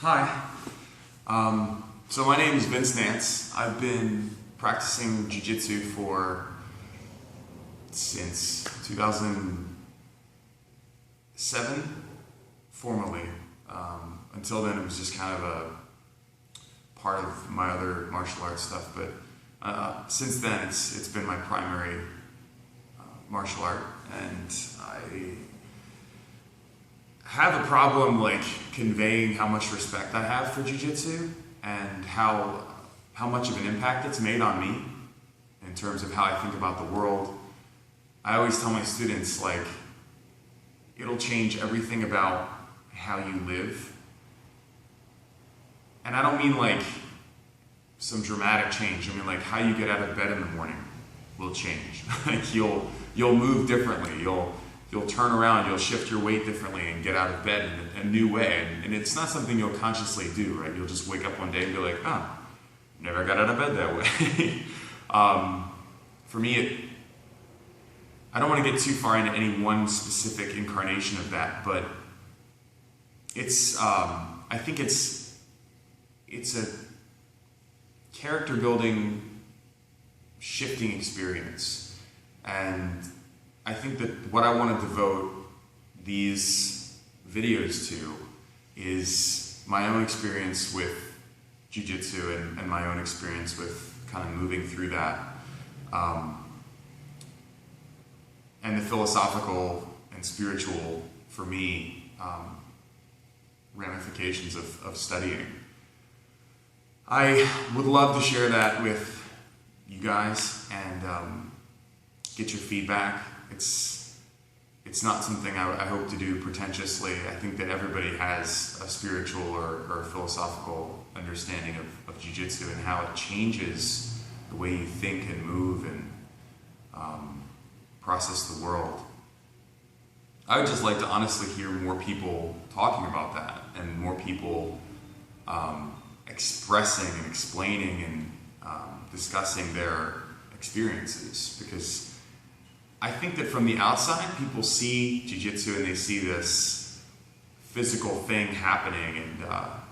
Hi. So my name is Vince Nance. I've been practicing Jiu-jitsu since 2007, formally. Until then, it was just kind of a part of my other martial arts stuff. But since then, it's been my primary martial art, and I have a problem conveying how much respect I have for Jiu-jitsu and how much of an impact it's made on me in terms of how I think about the world. I always tell my students, it'll change everything about how you live. And I don't mean some dramatic change. I mean how you get out of bed in the morning will change. You'll move differently. You'll turn around, you'll shift your weight differently and get out of bed in a new way. And it's not something you'll consciously do, right? You'll just wake up one day and be like, oh, never got out of bed that way. For me, I don't want to get too far into any one specific incarnation of that, but I think it's a character building, shifting experience. And I think that what I want to devote these videos to is my own experience with Jiu-jitsu and my own experience with kind of moving through that. And the philosophical and spiritual, for me, ramifications of studying. I would love to share that with you guys and get your feedback. It's not something I hope to do pretentiously. I think that everybody has a spiritual or philosophical understanding of Jiu-jitsu and how it changes the way you think and move and process the world. I would just like to honestly hear more people talking about that and more people expressing and explaining and discussing their experiences, because I think that from the outside, people see Jiu-jitsu and they see this physical thing happening, and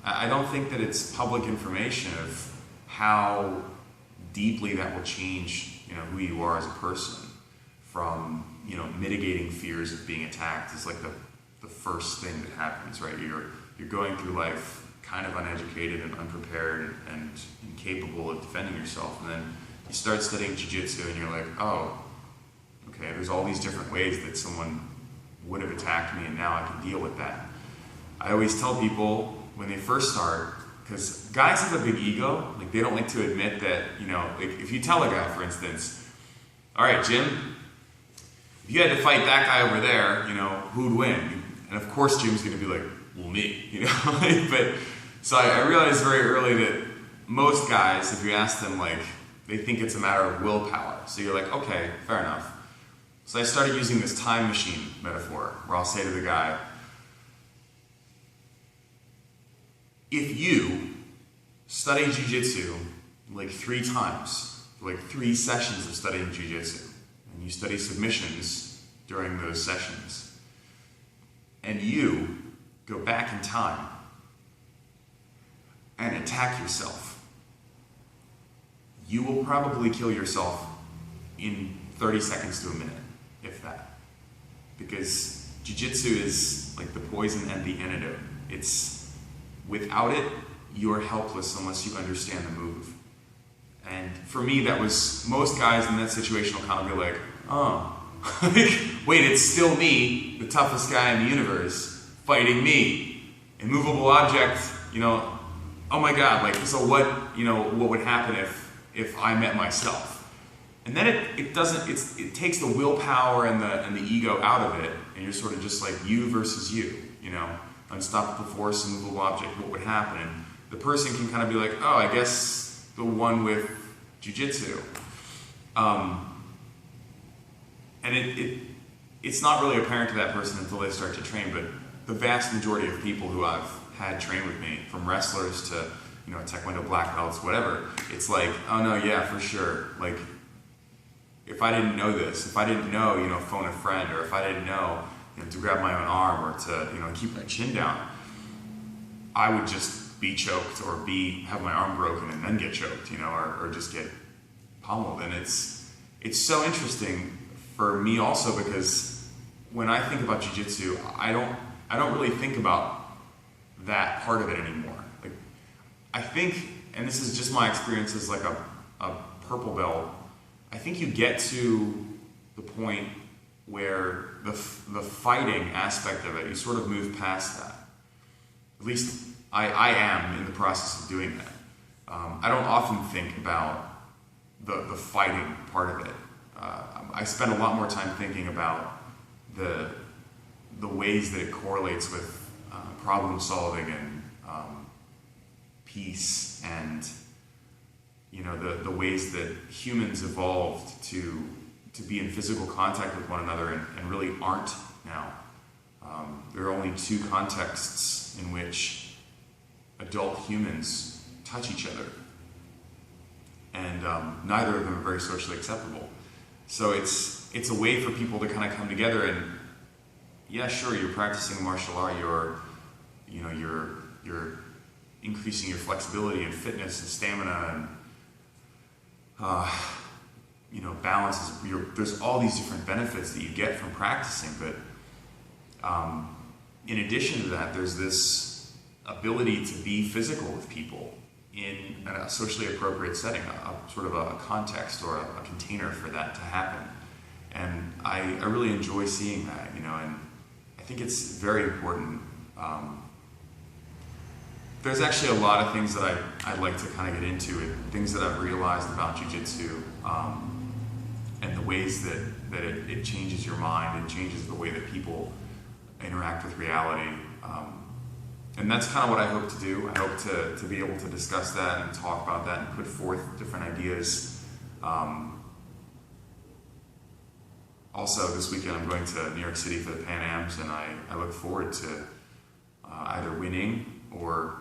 I don't think that it's public information of how deeply that will change, who you are as a person. From mitigating fears of being attacked is the first thing that happens, right? You're going through life kind of uneducated and unprepared and incapable of defending yourself, and then you start studying Jiu-jitsu and you're like, oh, okay, there's all these different ways that someone would have attacked me, and now I can deal with that. I always tell people when they first start, because guys have a big ego, they don't like to admit that, if you tell a guy, for instance, all right, Jim, if you had to fight that guy over there, who'd win? And of course Jim's going to be like, well, me, But so I realized very early that most guys, if you ask them, they think it's a matter of willpower. So you're like, okay, fair enough. So I started using this time machine metaphor where I'll say to the guy, if you study Jiu-jitsu 3 times, 3 sessions of studying Jiu-jitsu, and you study submissions during those sessions, and you go back in time and attack yourself, you will probably kill yourself in 30 seconds to a minute, if that. Because Jiu-jitsu is the poison and the antidote. Without it, you're helpless unless you understand the move. And for me, that was, most guys in that situation will kind of be like, oh, wait, it's still me, the toughest guy in the universe, fighting me. Immovable object, oh my God, so what would happen if I met myself? And then it takes the willpower and the ego out of it, and you're sort of just you versus you, unstoppable force, immovable object, what would happen? And the person can kind of be like, oh, I guess the one with Jiu-jitsu. And it's not really apparent to that person until they start to train, but the vast majority of people who I've had train with me, from wrestlers to Taekwondo black belts, whatever, it's oh no, yeah, for sure. If I didn't know this, if I didn't know, phone a friend, or if I didn't know, to grab my own arm or to, keep my chin down, I would just be choked or have my arm broken and then get choked, or just get pummeled. And it's so interesting for me also, because when I think about jiu-jitsu, I don't really think about that part of it anymore. Like, I think, and this is just my experience as like a purple belt, I think you get to the point where the fighting aspect of it, you sort of move past that. At least I am in the process of doing that. I don't often think about the fighting part of it. I spend a lot more time thinking about the ways that it correlates with problem solving and peace, and the ways that humans evolved to be in physical contact with one another and really aren't now. There are only two contexts in which adult humans touch each other, and neither of them are very socially acceptable. So it's a way for people to kind of come together, and yeah, sure, you're practicing a martial art, you're increasing your flexibility and fitness and stamina and balance. There's all these different benefits that you get from practicing, but in addition to that, there's this ability to be physical with people in a socially appropriate setting, a sort of a context or a container for that to happen. And I really enjoy seeing that, and I think it's very important. There's actually a lot of things that I'd like to kind of get into, things that I've realized about jiu-jitsu, and the ways that it changes your mind, it changes the way that people interact with reality. And that's kind of what I hope to do. I hope to be able to discuss that and talk about that and put forth different ideas. Also, this weekend I'm going to New York City for the Pan Ams, and I look forward to either winning or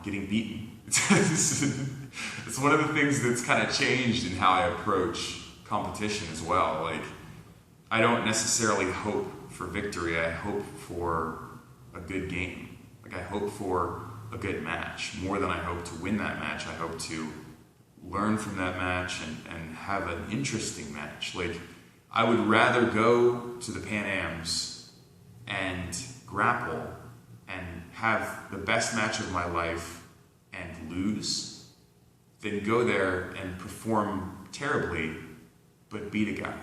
getting beaten. It's one of the things that's kind of changed in how I approach competition as well. Like, I don't necessarily hope for victory. I hope for a good game. Like, I hope for a good match. More than I hope to win that match, I hope to learn from that match and have an interesting match. Like, I would rather go to the Pan Ams and grapple and have the best match of my life and lose than go there and perform terribly but beat a guy,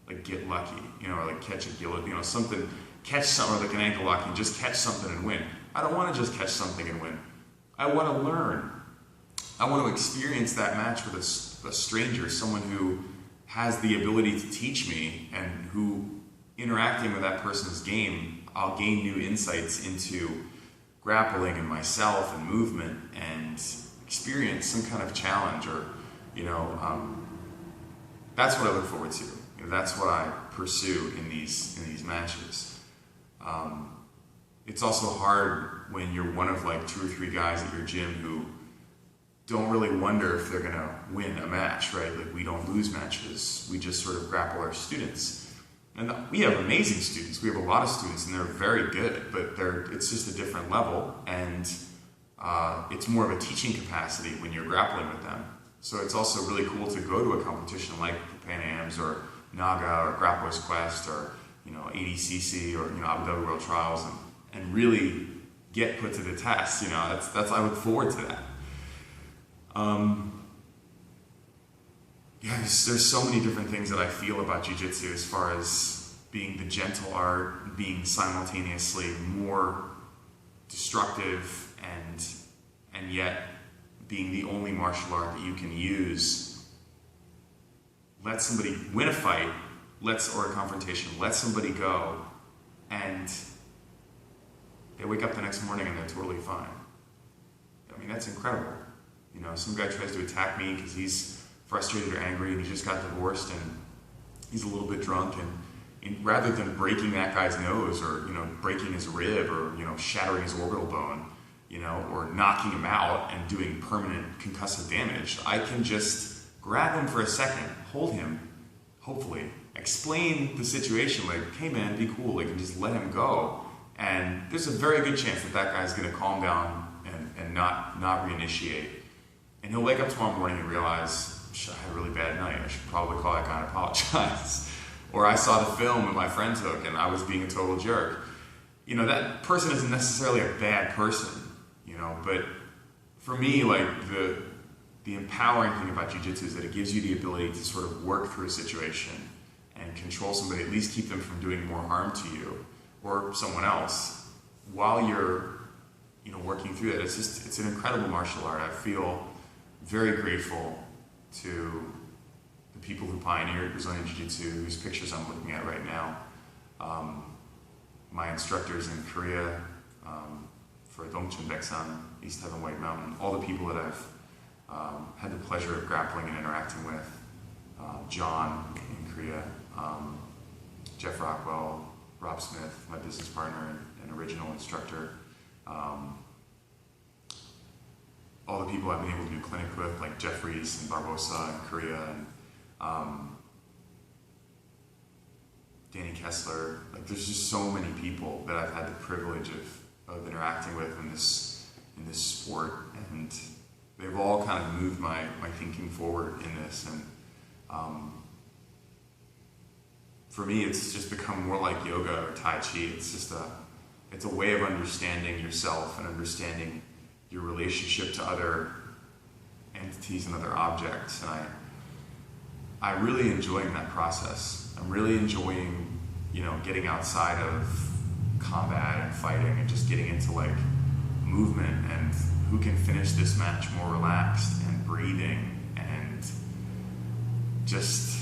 like get lucky, or like catch a guillotine, catch something, or like an ankle lock and just catch something and win. I don't want to just catch something and win. I want to learn. I want to experience that match with a stranger, someone who has the ability to teach me, and who, interacting with that person's game, I'll gain new insights into grappling and myself and movement, and experience some kind of challenge, or that's what I look forward to. That's what I pursue in these matches. It's also hard when you're one of like 2 or 3 guys at your gym who don't really wonder if they're gonna win a match, right? Like, we don't lose matches. We just sort of grapple our students. And we have amazing students. We have a lot of students, and they're very good, but it's just a different level, and it's more of a teaching capacity when you're grappling with them. So it's also really cool to go to a competition like Pan Ams or Naga or Grappler's Quest or ADCC or Abu Dhabi World Trials, and really get put to the test. That's I look forward to that. There's so many different things that I feel about jiu-jitsu, as far as being the gentle art, being simultaneously more destructive, and yet being the only martial art that you can use. Let somebody win a fight, or a confrontation, let somebody go, and they wake up the next morning and they're totally fine. I mean, that's incredible. Some guy tries to attack me because he's frustrated or angry and he just got divorced and he's a little bit drunk, and rather than breaking that guy's nose or breaking his rib or shattering his orbital bone, or knocking him out and doing permanent concussive damage, I can just grab him for a second, hold him, hopefully, explain the situation, like, hey man, be cool, and just let him go, And there's a very good chance that that guy's going to calm down and not reinitiate. And he'll wake up tomorrow morning and realize, I had a really bad night. I should probably call that guy and apologize. Or I saw the film and my friend took and I was being a total jerk. You know, that person isn't necessarily a bad person, you know, but for me, like, the empowering thing about jiu-jitsu is that it gives you the ability to sort of work through a situation and control somebody, at least keep them from doing more harm to you or someone else while you're, you know, working through it. It's an incredible martial art. I feel very grateful to the people who pioneered Brazilian Jiu-Jitsu, whose pictures I'm looking at right now. My instructors in Korea, for Dongchun Baeksan, East Heaven White Mountain, all the people that I've had the pleasure of grappling and interacting with, John in Korea, Jeff Rockwell, Rob Smith, my business partner and original instructor, all the people I've been able to do clinic with, like Jeff Reese and Barbosa in Korea, and Danny Kessler. Like, there's just so many people that I've had the privilege of interacting with in this sport, and they've all kind of moved my thinking forward in this. And for me, it's just become more like yoga or Tai Chi. It's a way of understanding yourself and understanding your relationship to other entities and other objects. And I'm really enjoying that process. I'm really enjoying, you know, getting outside of combat and fighting and just getting into like movement and who can finish this match more relaxed and breathing, and just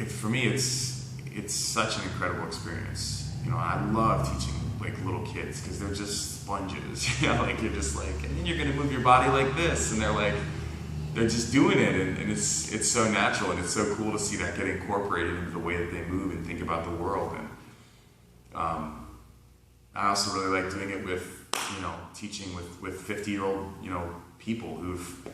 for me it's such an incredible experience. You know, I love teaching like little kids because they're just sponges. You know, like you're just like, and then you're gonna move your body like this, and they're just doing it, and it's so natural, and it's so cool to see that get incorporated into the way that they move and think about the world. And I also really like doing it with, you know, teaching with 50-year-old, you know, people who've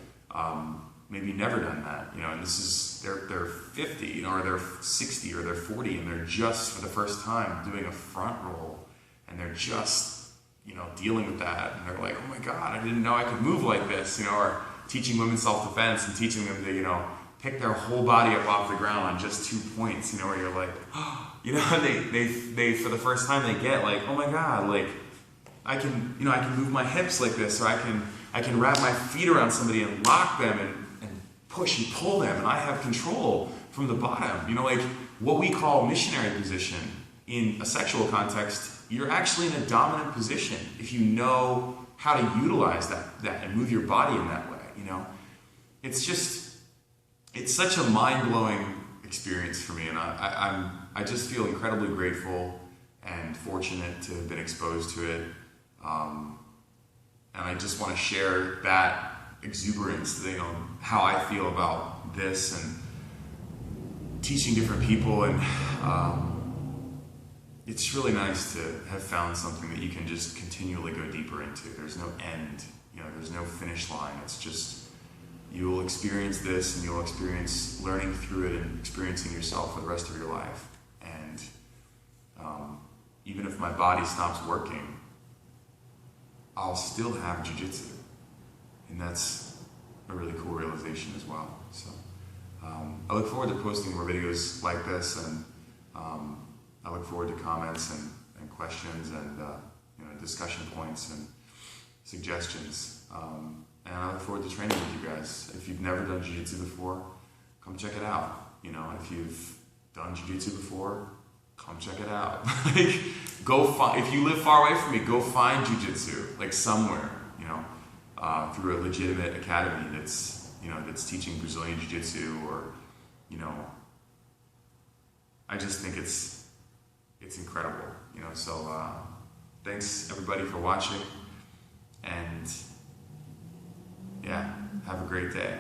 maybe never done that, you know, and this is they're 50, you know, or they're 60 or they're 40, and they're just for the first time doing a front roll, and they're just, you know, dealing with that, and they're like, oh my God, I didn't know I could move like this, you know, or teaching women self-defense and teaching them to, you know, pick their whole body up off the ground on just 2 points, you know, where you're like, oh, you know, they for the first time they get like, oh my God, like I can move my hips like this, or I can wrap my feet around somebody and lock them and push and pull them, and I have control from the bottom. You know, like what we call missionary position in a sexual context, you're actually in a dominant position if you know how to utilize that and move your body in that way, you know? It's such a mind-blowing experience for me, and I just feel incredibly grateful and fortunate to have been exposed to it. And I just want to share that exuberance, you know, how I feel about this and teaching different people, and it's really nice to have found something that you can just continually go deeper into. There's no end, you know, there's no finish line. It's just, you'll experience this and you'll experience learning through it and experiencing yourself for the rest of your life. And even if my body stops working, I'll still have jiu-jitsu. And that's a really cool realization as well. So I look forward to posting more videos like this, and I look forward to comments and questions and you know, discussion points and suggestions. And I look forward to training with you guys. If you've never done jiu-jitsu before, come check it out. You know, if you've done jiu-jitsu before, come check it out. Like, if you live far away from me, go find jiu-jitsu, like somewhere, you know, through a legitimate academy that's, you know, that's teaching Brazilian jiu-jitsu, or, you know, I just think it's incredible, you know. So thanks everybody for watching, and yeah, have a great day.